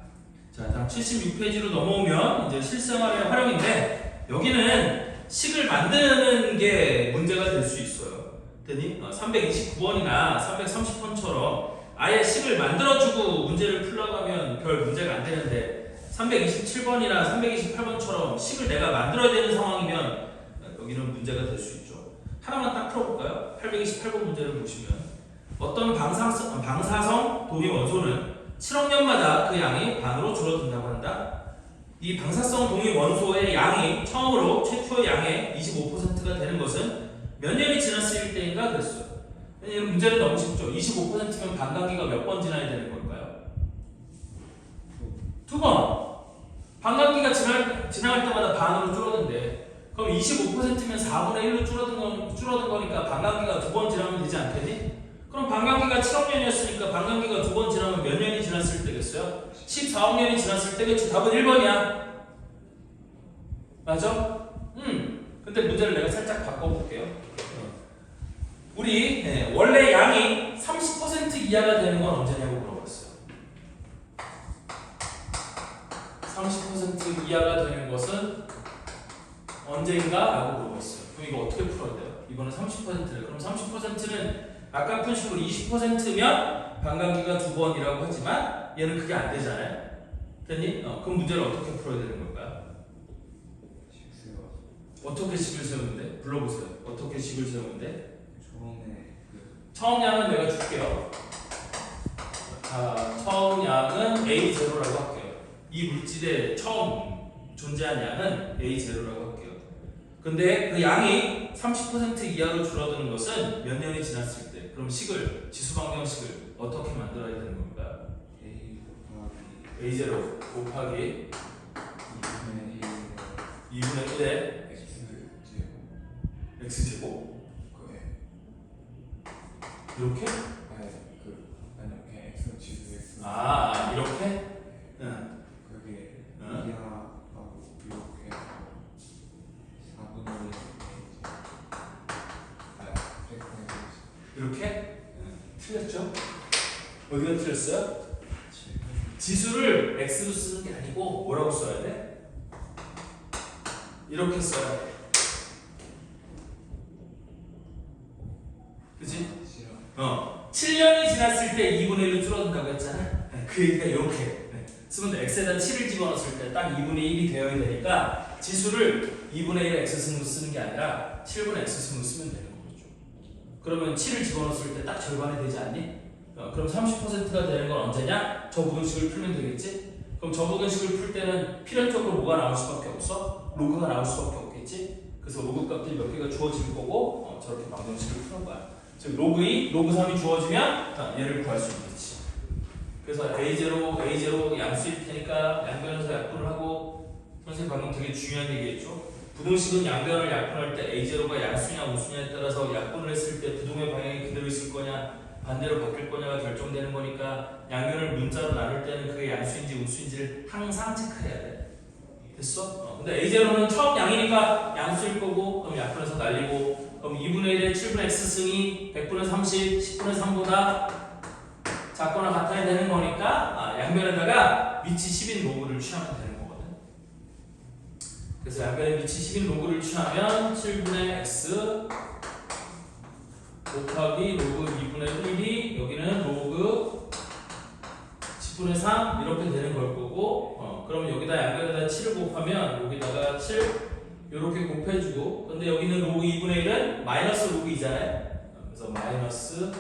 자, 다음 76페이지로 넘어오면 이제 실생활의 활용인데 여기는 식을 만드는 게 문제가 될 수 있어요. 됐니? 329번이나 330번처럼 아예 식을 만들어주고 문제를 풀려고 하면 별 문제가 안 되는데 327번이나 328번처럼 식을 내가 만들어야 되는 상황이면 여기는 문제가 될 수 있죠. 하나만 딱 풀어볼까요? 828번 문제를 보시면 어떤 방사성 동위 원소는 7억 년마다 그 양이 반으로 줄어든다고 한다. 이 방사성 동위 원소의 양이 처음으로 최초의 양의 25%가 되는 것은 몇 년이 지났을 때인가 그랬어요. 왜냐면 문제는 너무 쉽죠. 25%면 반감기가 몇 번 지나야 되는 걸까요? 2번. 반감기가 지나갈 때마다 반으로 줄어든대. 그럼 25%면 4분의 1로 줄어든 거니까 반감기가 2번 지나면 되지 않겠니? 그럼 반감기가 7억 년이었으니까 반감기가 2번 지나면 몇 년이 지났을 때겠어요? 14억 년이 지났을 때겠지. 답은 1번이야. 맞아? 근데 문제를 내가 살짝 바꿔볼게요. 우리 원래 양이 30% 이하가 되는 건 언제냐고 물어봤어요. 30% 이하가 되는 것은 언제인가? 라고 물어봤어요. 그럼 이거 어떻게 풀어야 돼요? 이거는 30%를. 그럼 30%는 아까 푼 식으로 20%면 반감기가 2번이라고 하지만 얘는 그게 안 되잖아요. 됐니? 그 문제를 어떻게 풀어야 되는 걸까요? 식스가 어떻게 식을 세우면 돼? 불러보세요. 어떻게 식을 세우면 돼? 처음에 처음 양은 내가 줄게요. 자, 처음 양은 A0라고 할게요. 이 물질에 처음 존재한 양은 A0라고 할게요. 근데 그 양이 30% 이하로 줄어드는 것은 몇 년이 지났을 때, 그럼 식을, 지수방정식을 어떻게 만들어야 되는 걸까요? A 곱하기 A0 곱하기 2분의 1의 X 제곱 X제곱 그에 이렇게? 아니요 그냥 X 지수 X 이렇게? 응. 그게 응? 이하하고 이렇게 하고 4분의 1 이렇게? 틀렸죠? 어디가 틀렸어요? 지수를 x로 쓰는 게 아니고 뭐라고 써야 돼? 이렇게 써야 돼. 그치? 7년이 지났을 때 2분의 1로 줄어든다고 했잖아. 그 얘기가 이렇게 쓰면 돼. x에다 7을 집어넣었을 때 딱 2분의 1이 되어야 되니까 지수를 2분의 1 x승으로 쓰는 게 아니라 7분의 x승으로 쓰면 되는 거죠. 그러면 7을 집어넣었을 때 딱 절반이 되지 않니? 그럼 30%가 되는 건 언제냐? 저 부등식을 풀면 되겠지? 그럼 저 부등식을 풀 때는 필연적으로 뭐가 나올 수밖에 없어? 로그가 나올 수밖에 없겠지? 그래서 로그 값들이 몇 개가 주어질 거고 저렇게 방정식을 푸는 거야. 즉 로그 2, 로그 3이 주어지면 얘를 구할 수 있겠지. 그래서 A0 양수일 테니까 양변에서 약분을 하고 선생님 방금 되게 중요한 얘기했죠? 부등식은 양변을 약분할 때 A0가 양수냐 우수냐에 따라서 약분을 했을 때 부동의 방향이 그대로 있을 거냐 반대로 바뀔 거냐가 결정되는 거니까 양변을 문자로 나눌 때는 그게 양수인지 우수인지를 항상 체크해야 돼. 됐어? 근데 A0는 처음 양이니까 양수일 거고 그럼 약분해서 날리고 그럼 2분의 1의 7분의 x승이 100분의 30, 10분의 3보다 작거나 같아야 되는 거니까 양변에다가 위치 10인 로그를 취하면 되는 거거든. 그래서 양변에 위치 10인 로그를 취하면 7분의 x 곱하기 로그 2분의 1이 여기는 로그 10분의 3 이렇게 되는 걸 거고 그러면 여기다 양변에다 7을 곱하면 여기다가 7 이렇게 곱해주고 근데 여기는 로그 2분의 1은 마이너스 로그 2잖아요. 그래서 마이너스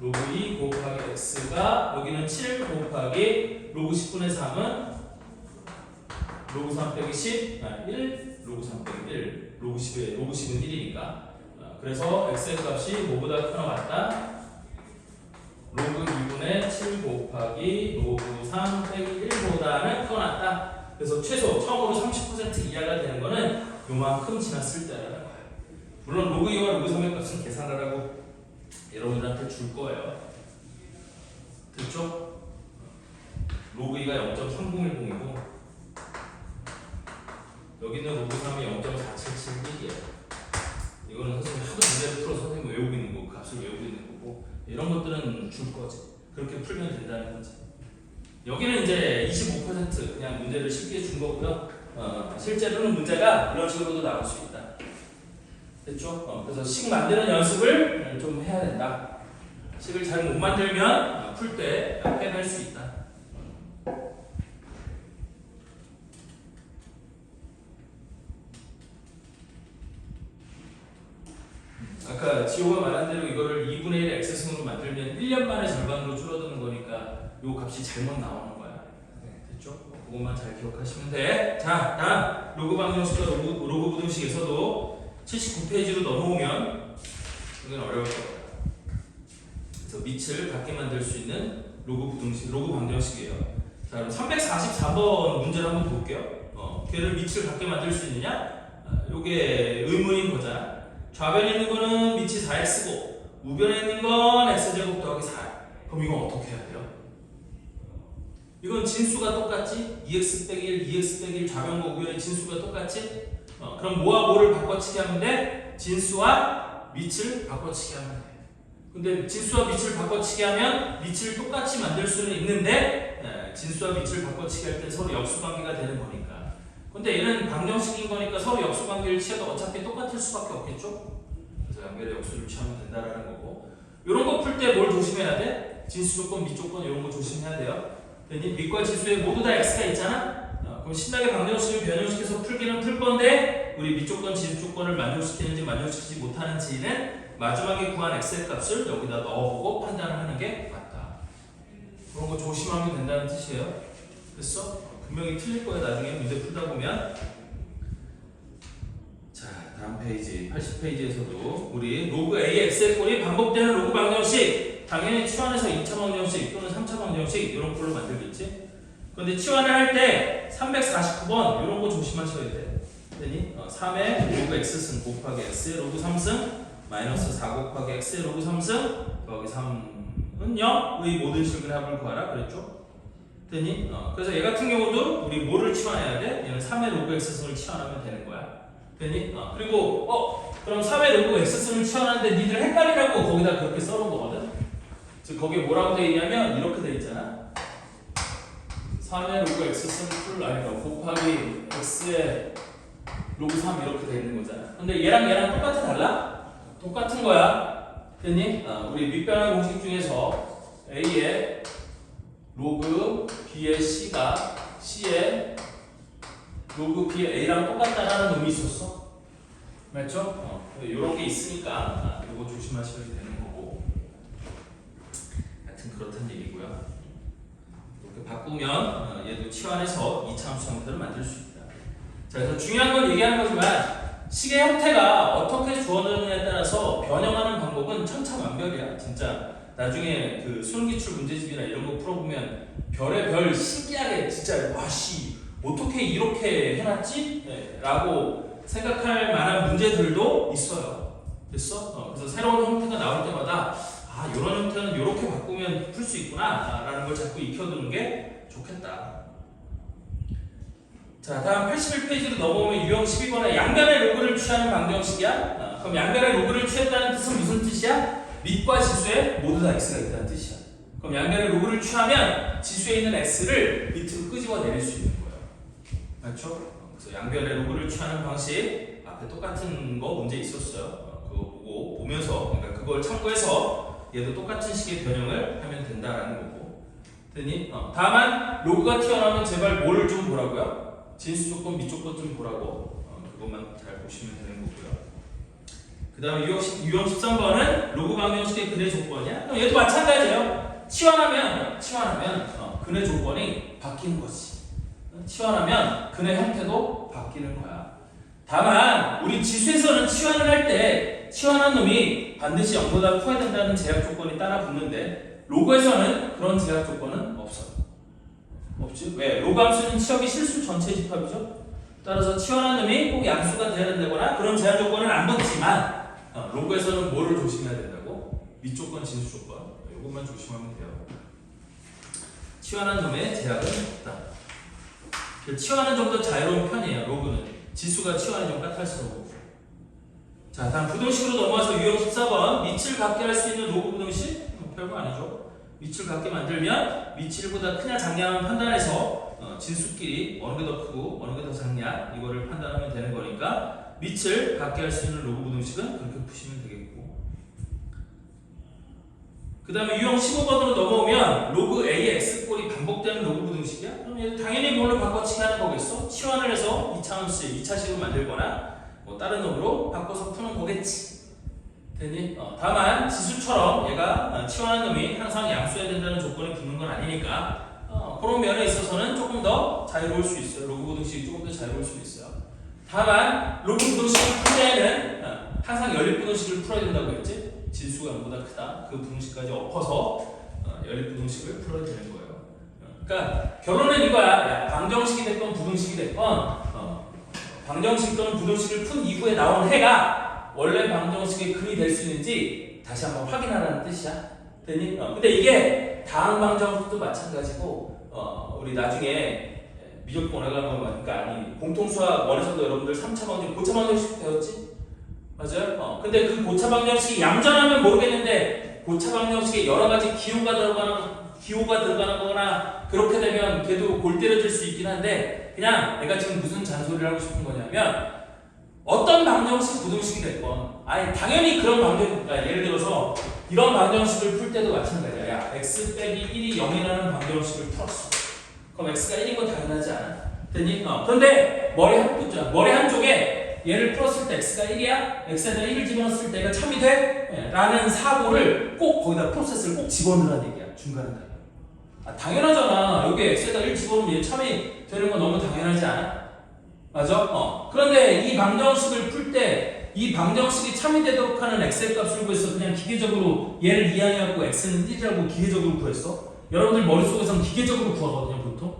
로그 2 곱하기 x가 여기는 7 곱하기 로그 10분의 3은 로그 3 빼기 10, 1 로그 3 빼기 1 로그 10은 1이니까 그래서 x의 값이 뭐보다 크나 같다? 로그 2분의 7 곱하기 로그 3 빼기 1보다는 크나 같다. 그래서 최소 처음으로 30% 이하가 되는 거는 요만큼 지났을 때라는 거야. 물론 로그 2와 로그 3의 값은 계산하라고 여러분들한테 줄 거예요. 됐죠? 로그 2가 0.3010이고 여기는 로그 3이 0.4771이에요. 이거는 선생님이 하도 문제를 풀어서 선생님이 외우고 있는 거고 값을 외우고 있는 거고 이런 것들은 줄 거지. 그렇게 풀면 된다는 거지. 여기는 이제 25% 그냥 문제를 쉽게 준 거고요. 실제로는 문제가 이런 식으로도 나올 수 있다. 됐죠? 그래서 식 만드는 연습을 좀 해야 된다. 식을 잘 못 만들면 풀 때 패배할 수 있다. 아까 지호가 말한 대로 이거를 2분의 1 x승으로 만들면 1년 만에 절반으로 줄어드는 거니까 요 값이 잘못 나오는 거야. 됐죠? 그것만 잘 기억하시면 돼. 자, 다음 로그 방정식과 로그 부등식에서도 79페이지로 넘어오면 이건 어려울 거예요. 그래서 밑을 같게 만들 수 있는 로그 부등식, 로그 방정식이에요. 자, 그럼 344번 문제를 한번 볼게요. 걔를 밑을 같게 만들 수 있느냐? 요게 의문인 거잖아. 좌변에 있는 거는 밑이 4x고 우변에 있는 건 x제곱 더하기 4. 그럼 이건 어떻게 해야 돼요? 이건 진수가 똑같지? 2x 빼기 1, 2x 빼기 1 좌변과 우변의 진수가 똑같지? 그럼 뭐와 뭐를 바꿔치기 하면 돼? 진수와 밑을 바꿔치기 하면 돼. 근데 진수와 밑을 바꿔치기 하면 밑을 똑같이 만들 수는 있는데 진수와 밑을 바꿔치기 할 때 서로 역수관계가 되는 거니까. 근데 얘는 방정식인 거니까 서로 역수관계를 취해도 어차피 똑같을 수밖에 없겠죠? 그래서 양변의 역수를 취하면 된다라는 거고. 이런 거 풀 때 뭘 조심해야 돼? 진수 조건, 밑 조건 이런 거 조심해야 돼요. 됐니? 밑과 지수에 모두 다 x가 있잖아. 그럼 신나게 방정식을 변형시켜서 풀기는 풀 건데 우리 밑조건, 지수조건을 만족시키는지 만족시키지 못하는지는 마지막에 구한 x의 값을 여기다 넣어보고 판단을 하는 게 맞다. 그런 거 조심하면 된다는 뜻이에요. 됐어? 분명히 틀릴 거야 나중에 문제 풀다 보면. 자, 다음 페이지 80페이지에서도 우리 로그 a x의 꼴이 반복되는 로그 방정식, 당연히 치환해서 2차 방정식 또는 3차 방정식 이런 꼴로 만들겠지. 그런데 치환을 할 때 349번 이런 거 조심하셔야 돼. 됐니? 3의 로그 x승 곱하기 x의 로그 3승 마이너스 4 곱하기 x의 로그 3승 더하기 3은 0의 모든 식을 합을 구하라 그랬죠? 됐니? 그래서 얘 같은 경우도 우리 뭐를 치환해야 돼? 얘는 3의 로그 x승을 치환하면 되는 거야. 됐니? 그리고 그럼 3의 로그 x승을 치환하는데 니들 헷갈리라고 거기다 그렇게 써놓은 거거든? 즉 거기에 뭐라고 돼 있냐면 이렇게 돼 있잖아. 3의 로그 x승 풀 아니라 곱하기 x의 로그 3 이렇게 돼 있는 거잖아. 근데 얘랑 똑같아 달라? 똑같은 거야. 됐니? 우리 밑변환 공식 중에서 a의 로그 b의 c가 c의 로그 b의 a랑 똑같다라는 놈이 있었어. 맞죠? 이런 게 있으니까 이거 조심하셔야 되는 거고. 하여튼 그렇다는 얘기고요. 이렇게 바꾸면 얘도 치환해서 2차 함수 형태를 만들 수 있다. 자, 그래서 중요한 건 얘기하는 거지만 식의 형태가 어떻게 주어지느냐에 따라서 변형하는 방법은 천차만별이야. 진짜 나중에 그 수능기출 문제집이나 이런 거 풀어보면 별의별 신기하게 진짜 와씨 어떻게 이렇게 해놨지? 네, 라고 생각할 만한 문제들도 있어요. 됐어? 그래서 새로운 형태가 나올 때마다 이런 형태는 이렇게 바꾸면 풀 수 있구나 라는 걸 자꾸 익혀두는 게 좋겠다. 자, 다음 81페이지로 넘어오면 유형 12번에 양변의 로그를 취하는 방정식이야. 그럼 양변의 로그를 취했다는 뜻은 무슨 뜻이야? 밑과 지수에 모두 다 x가 있다는 뜻이야. 그럼 양변의 로그를 취하면 지수에 있는 x를 밑으로 끄집어 내릴 수 있는 거예요. 맞죠? 그래서 양변의 로그를 취하는 방식 앞에 똑같은 거 문제 있었어요. 그거 보고 보면서 그러니까 그걸 참고해서 얘도 똑같은 식의 변형을 하면 된다라는 거고. 됐니? 다만 로그가 튀어나오면 제발 뭐를 좀 보라고요? 진수 조건, 밑 조건 좀 보라고. 그것만 잘 보시면 되는 거고요. 그 다음에 유형 13번은 로그 방정식의 근해 조건이야. 그럼 얘도 마찬가지예요. 치환하면 근해 조건이 바뀌는 거지. 치환하면 근해 형태도 바뀌는 거야. 다만 우리 지수에서는 치환을 할 때 치환한 놈이 반드시 0보다 커야 된다는 제약 조건이 따라 붙는데 로그에서는 그런 제약 조건은 없어요. 없지? 왜? 로그 함수는 치역이 실수 전체 집합이죠. 따라서 치환한 놈이 꼭 양수가 돼야 된다거나 그런 제한 조건은 안 붙지만 로그에서는 뭐를 조심해야 된다고? 밑 조건, 진수 조건 이것만 조심하면 돼요. 치환한 놈의 제약은 없다. 치환은 좀 더 자유로운 편이에요. 로그는 지수가 치환이 좀 까탈스러워. 자, 다음 부등식으로 넘어와서 유형 14번 밑을 갖게 할 수 있는 로그 부등식 별거 아니죠. 밑을 갖게 만들면 밑이 1보다 크냐 작냐만 판단해서 진수끼리 어느 게 더 크고 어느 게 더 작냐 이거를 판단하면 되는 거니까 밑을 갖게 할 수 있는 로그 부등식은 그렇게 푸시면 되겠고. 그 다음에 유형 15번으로 넘어오면 로그 a의 x꼴이 반복되는 로그 부등식이야? 그럼 얘 당연히 뭘로 바꿔치기 하는 거겠어? 치환을 해서 2차식을 만들거나 뭐 다른 놈으로 바꿔서 푸는 거겠지. 됐니? 다만 지수처럼 얘가 치환한 놈이 항상 양수해야 된다는 조건이 붙는 건 아니니까 그런 면에 있어서는 조금 더 자유로울 수 있어요. 로그 부등식이 조금 더 자유로울 수 있어요. 다만 로그 부등식을 풀 때에는 항상 연립 부등식을 풀어야 된다고 했지. 진수가 0보다 크다. 그 부등식까지 엎어서 연립 부등식을 풀어야 되는 거예요. 그러니까 결론은 이거야. 방정식이 됐건 부등식이 됐건 방정식 또는 부등식을 푼 이후에 나온 해가 원래 방정식의 근이 될 수 있는지 다시 한번 확인하라는 뜻이야. 됐니? 근데 이게 다음 방정식도 마찬가지고 우리 나중에 미적분 오래가는 거 그러니까 아니 공통수학 원에서도 여러분들 3차 방정식, 고차 방정식 배웠지? 맞아요? 근데 그 고차 방정식이 얌전하면 모르겠는데 고차 방정식에 여러 가지 기호가 들어가는 거나 그렇게 되면 걔도 골 때려질 수 있긴 한데 그냥 내가 지금 무슨 잔소리를 하고 싶은 거냐면 어떤 방정식, 부등식이 됐건 아니 당연히 그런 방정식, 예를 들어서 이런 방정식을 풀 때도 마찬가지야. 말이야. x 빼기 1이 0이라는 방정식을 풀었어. 그럼 x가 1인 건 당연하지 않아? 됐니? 그런데 머리 한쪽에 얘를 풀었을 때 x가 1이야? x에다 1을 집어넣었을 때 얘가 참이 돼? 예, 라는 사고를 꼭 거기다 프로세스를 꼭 집어넣으라는 얘기야. 중간에다. 당연하잖아. 여기 x에다 1 집어넣으면 얘 참이 되는 건 너무 당연하지 않아? 맞아? 그런데 이 방정식을 풀 때 이 방정식이 참이 되도록 하는 x의 값을 구해서 그냥 기계적으로 얘를 이항해갖고 x는 1이라고 기계적으로 구했어? 여러분들 머릿속에서는 기계적으로 구하거든요, 보통.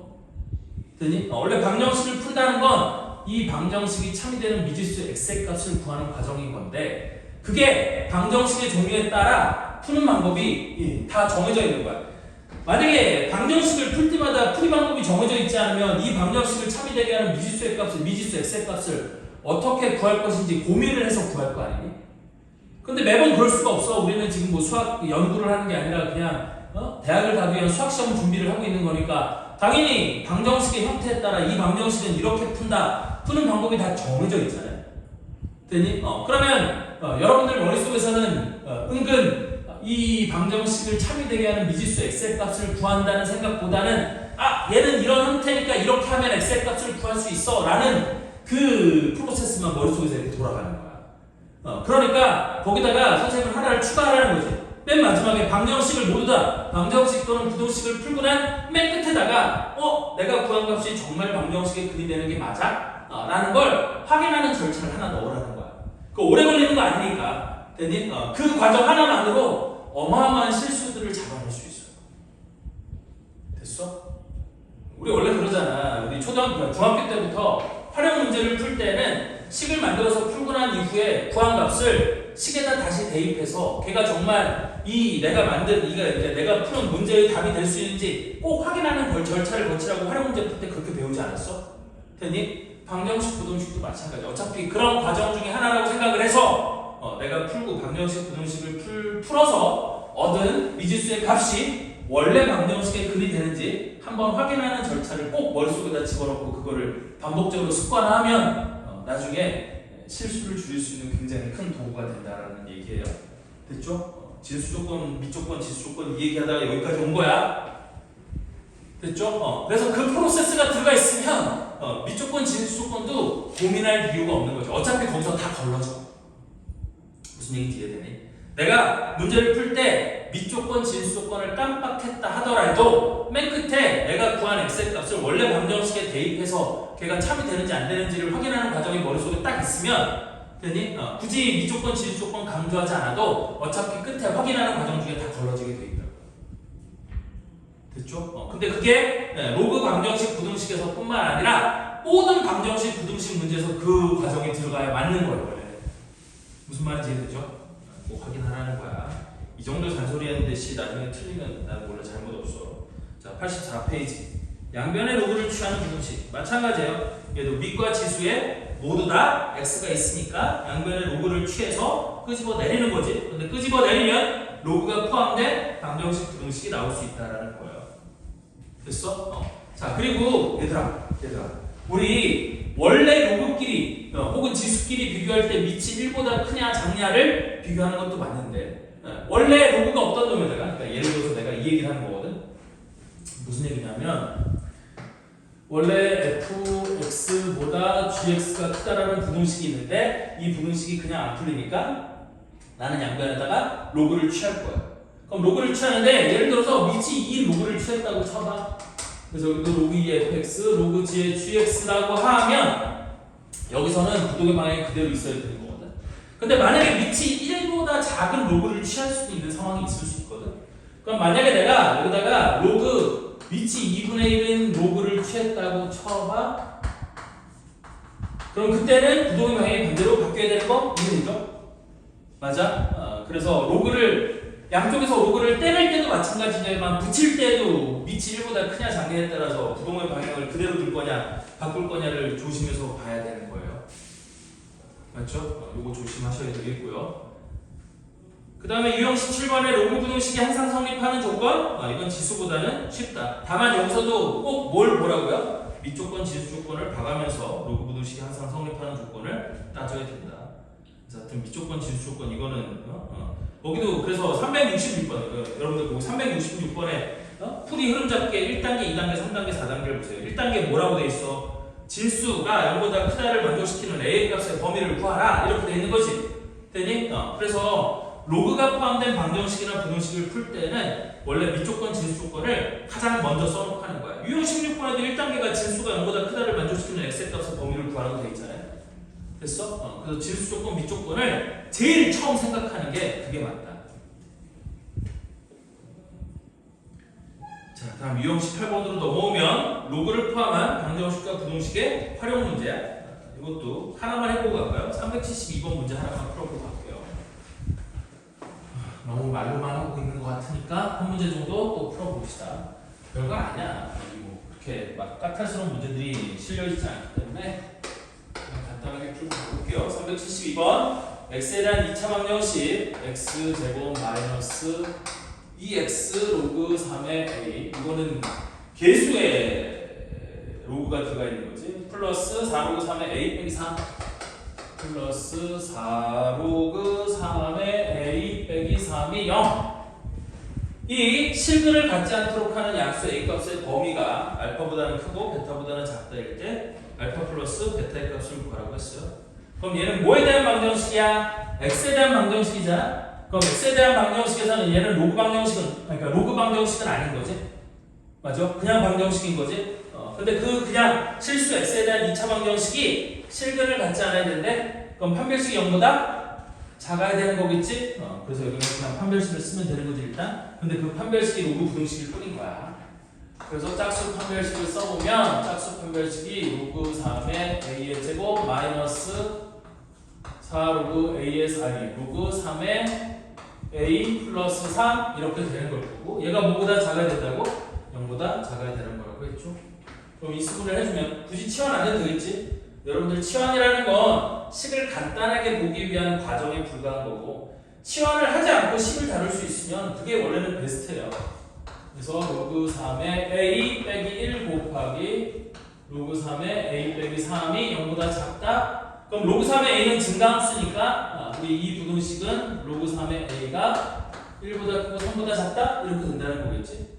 됐니? 원래 방정식을 푼다는 건 이 방정식이 참이 되는 미지수 x의 값을 구하는 과정인 건데 그게 방정식의 종류에 따라 푸는 방법이 다 정해져 있는 거야. 만약에 방정식을 풀 때마다 풀이 방법이 정해져 있지 않으면 이 방정식을 참이 되게 하는 미지수의 값을, 미지수 x의 값을 어떻게 구할 것인지 고민을 해서 구할 거 아니니? 근데 매번 그럴 수가 없어. 우리는 지금 뭐 수학 연구를 하는 게 아니라 그냥 대학을 가기 위한 수학 시험 준비를 하고 있는 거니까 당연히 방정식의 형태에 따라 이 방정식은 이렇게 푼다. 푸는 방법이 다 정해져 있잖아요. 됐니? 그러면 여러분들 머릿속에서는 은근 이 방정식을 참이 되게 하는 미지수 x의 값을 구한다는 생각보다는 얘는 이런 형태니까 이렇게 하면 x의 값을 구할 수 있어 라는 그 프로세스만 머릿속에서 이렇게 돌아가는 거야. 그러니까 거기다가 선생님은 하나를 추가하라는 거지. 맨 마지막에 방정식을 모두 다 방정식 또는 부동식을 풀고 난 맨 끝에다가 내가 구한 값이 정말 방정식에 근이 되는 게 맞아? 라는 걸 확인하는 절차를 하나 넣으라는 거야. 그거 오래 걸리는 거 아니니까. 됐니? 그 과정 하나만으로 어마어마한 실수들을 잡아낼 수 있어요. 됐어? 우리 원래 그러잖아. 우리 중학교 때부터 활용 문제를 풀 때는 식을 만들어서 풀고 난 이후에 구한 값을 식에다 다시 대입해서 걔가 정말 내가 푸는 문제의 답이 될 수 있는지 꼭 확인하는 절차를 거치라고 활용 문제 풀 때 그렇게 배우지 않았어? 됐니? 방정식, 부동식도 마찬가지야. 어차피 그런 과정 중에 하나라고 생각을 해서 내가 풀고 방정식, 부동식을 풀어서 얻은 미지수의 값이 원래 방정식에 근이 되는지 한번 확인하는 절차를 꼭 머릿속에다 집어넣고 그거를 반복적으로 습관화하면 나중에 실수를 줄일 수 있는 굉장히 큰 도구가 된다라는 얘기예요. 됐죠? 진수 조건, 미조건, 지수 조건 이 얘기하다가 여기까지 온 거야. 됐죠? 그래서 그 프로세스가 들어가 있으면 미조건, 진수 조건도 고민할 이유가 없는 거죠. 어차피 거기서 다 걸러져. 무슨 얘기인지 이해되니? 내가 문제를 풀 때 미조건, 진수 조건을 깜빡했다 하더라도 맨 끝에 내가 구한 x의 값을 원래 방정식에 대입해서 걔가 참이 되는지 안 되는지를 확인하는 과정이 머릿속에 딱 있으면 되니? 굳이 미조건, 진수 조건 강조하지 않아도 어차피 끝에 확인하는 과정 중에 다 걸러지게 돼 있다. 됐죠? 근데 그게 로그 방정식, 부등식에서 뿐만 아니라 모든 방정식, 부등식 문제에서 그 과정이 들어가야 맞는 거예요, 원래. 무슨 말인지 이해되죠? 꼭 확인하라는 거야. 이 정도 잔소리 했는데 나중에 틀리면 난 원래 잘못 없어. 자, 84페이지. 양변의 로그를 취하는 부등식. 마찬가지예요. 얘도 밑과 지수에 모두 다 x가 있으니까 양변의 로그를 취해서 끄집어 내리는 거지. 근데 끄집어 내리면 로그가 포함된 방정식, 부등식이 나올 수 있다라는 거예요. 됐어? 자, 그리고 얘들아 우리 원래 로그끼리 혹은 지수끼리 비교할 때 밑이 1보다 크냐 작냐를 비교하는 것도 맞는데 원래 로그가 없던 놈에다가 그러니까 예를 들어서 내가 이 얘기를 하는 거거든. 무슨 얘기냐면 원래 fx보다 gx가 크다라는 부등식이 있는데 이 부등식이 그냥 안 풀리니까 나는 양변에다가 로그를 취할 거야. 그럼 로그를 취하는데 예를 들어서 밑이 2인 로그를 취했다고 쳐봐. 그래서 여기도 로그 2의 fx, 로그 g의 gx라고 하면 여기서는 부동의 방향이 그대로 있어야 되는 거거든. 근데 만약에 밑이 1보다 작은 로그를 취할 수도 있는 상황이 있을 수 있거든. 그럼 만약에 내가 여기다가 로그 밑이 2분의 1인 로그를 취했다고 쳐봐. 그럼 그때는 부동의 방향이 반대로 바뀌어야 되는 거 이해되죠? 맞아? 그래서 양쪽에서 로그를 떼낼 때도 마찬가지지만 붙일 때도 밑이 1보다 크냐 작냐에 따라서 부동의 방향을 그대로 둘 거냐 바꿀 거냐를 조심해서 봐야 되는 거예요. 맞죠? 이거 조심하셔야 되겠고요. 그 다음에 유형 17번의 로그 부등식이 항상 성립하는 조건, 이건 지수보다는 쉽다. 다만 여기서도 꼭 뭘 보라고요? 밑조건, 지수 조건을 봐가면서 로그 부등식이 항상 성립하는 조건을 따져야 된다. 그래서 하여튼 밑조건, 지수 조건 이거는 거기도 그래서 366번 여러분들 보고 366번에 풀이 흐름 잡기에 1단계, 2단계, 3단계, 4단계를 보세요. 1단계 뭐라고 돼 있어? 진수가 0보다 크다를 만족시키는 a 값의 범위를 구하라 이렇게 돼 있는 거지. 되니? 그래서 로그가 포함된 방정식이나 부등식을 풀 때는 원래 미조건, 진수 조건을 가장 먼저 써놓고 하는 거야. 유형 16번에도 1단계가 진수가 0보다 크다를 만족시키는 x의 값의 범위를 구하라고 돼 있잖아요. 됐어? 그래서 진수 조건, 미조건을 제일 처음 생각하는 게 그게 맞다. 자, 다음 유형 18번으로 넘어오면 로그를 포함한 방정식과 부등식의 활용 문제야. 이것도 하나만 해보고 갈까요? 372번 문제 하나만 풀어보고 갈게요. 너무 말로만 하고 있는 것 같으니까 한 문제 정도 또 풀어봅시다. 별거 아니야. 뭐 그렇게 막 까탈스러운 문제들이 실려있지 않기 때문에 간단하게 풀고 가볼게요. 372번 x에 대한 2차 방정식 x제곱 마이너스 2x 로그 3의 a 이거는 개수의 로그가 들어가 있는 거지. 플러스 4 로그 3의 a 빼기 3 플러스 4 로그 3의 a 빼기 3이 0. 이 실근을 갖지 않도록 하는 약수 a 값의 범위가 알파보다는 크고 베타보다는 작다일 때 알파 플러스 베타의 값을 구하라고 했어요. 그럼 얘는 뭐에 대한 방정식이야? x에 대한 방정식이잖아. 그럼 x에 대한 방정식에서는 얘는 로그 방정식은 그러니까 로그 방정식은 아닌 거지. 맞아? 그냥 방정식인 거지. 근데 그냥 실수 x에 대한 2차 방정식이 실근을 갖지 않아야 되는데 그럼 판별식이 0보다 작아야 되는 거겠지? 그래서 여기는 그냥 판별식을 쓰면 되는 거지 일단. 근데 그 판별식이 로그 부등식일 뿐인 거야. 그래서 짝수 판별식을 써보면 짝수 판별식이 로그 3의 a의 제곱 마이너스 4 로그 a의 4이 로그 3의 a 플러스 3 이렇게 되는 걸 거고 얘가 뭐보다 작아야 된다고? 0보다 작아야 되는 거라고 했죠. 그럼 이 수분을 해주면 굳이 치환 안 해도 되겠지? 여러분들 치환이라는 건 식을 간단하게 보기 위한 과정에 불과한 거고 치환을 하지 않고 식을 다룰 수 있으면 그게 원래는 베스트예요. 그래서 로그 3의 a 빼기 1 곱하기 로그 3의 a 빼기 3이 0보다 작다? 그럼 로그 3의 a는 증가함수니까 우리 이 부등식은 로그 3의 a가 1보다 크고 3보다 작다? 이렇게 된다는 거겠지.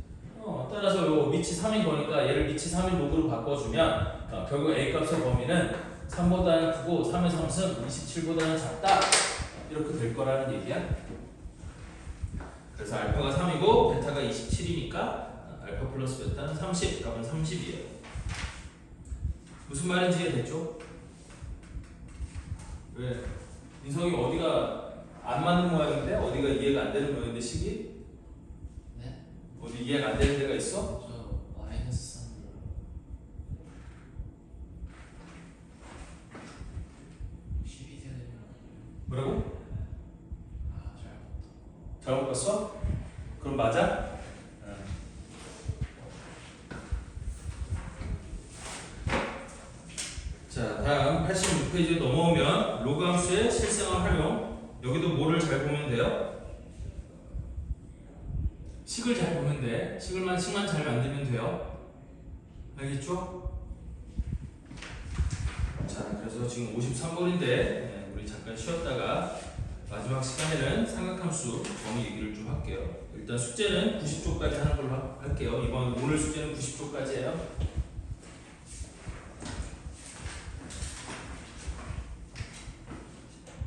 따라서 요 밑이 3인 거니까 얘를 밑이 3인 로그로 바꿔주면 결국 a 값의 범위는 3보다는 크고 3의 3승 27보다는 작다 이렇게 될 거라는 얘기야. 그래서 알파가 3이고 베타가 27이니까 알파 플러스 베타는 30 값은 30이에요. 무슨 말인지 이해됐죠? 왜? 인성이 어디가 안 맞는 모양인데? 어디가 이해가 안 되는 모양인데 식이? 네? 어디 이해가 안 되는 데가 있어? 저 마이너스 3 12 되는 뭐라고? 잘못 잘못 봤어? 그럼 맞아? 자, 다음 86페이지 넘어오면 로그 함수의 실생활 활용. 여기도 뭐를 잘 보면 돼요? 식을 잘 보면 돼. 식만 잘 만들면 돼요. 알겠죠? 자, 그래서 지금 53번인데 우리 잠깐 쉬었다가 마지막 시간에는 삼각함수 정의 얘기를 좀 할게요. 일단 숙제는 90쪽까지 하는 걸로 할게요. 오늘 숙제는 90쪽까지예요.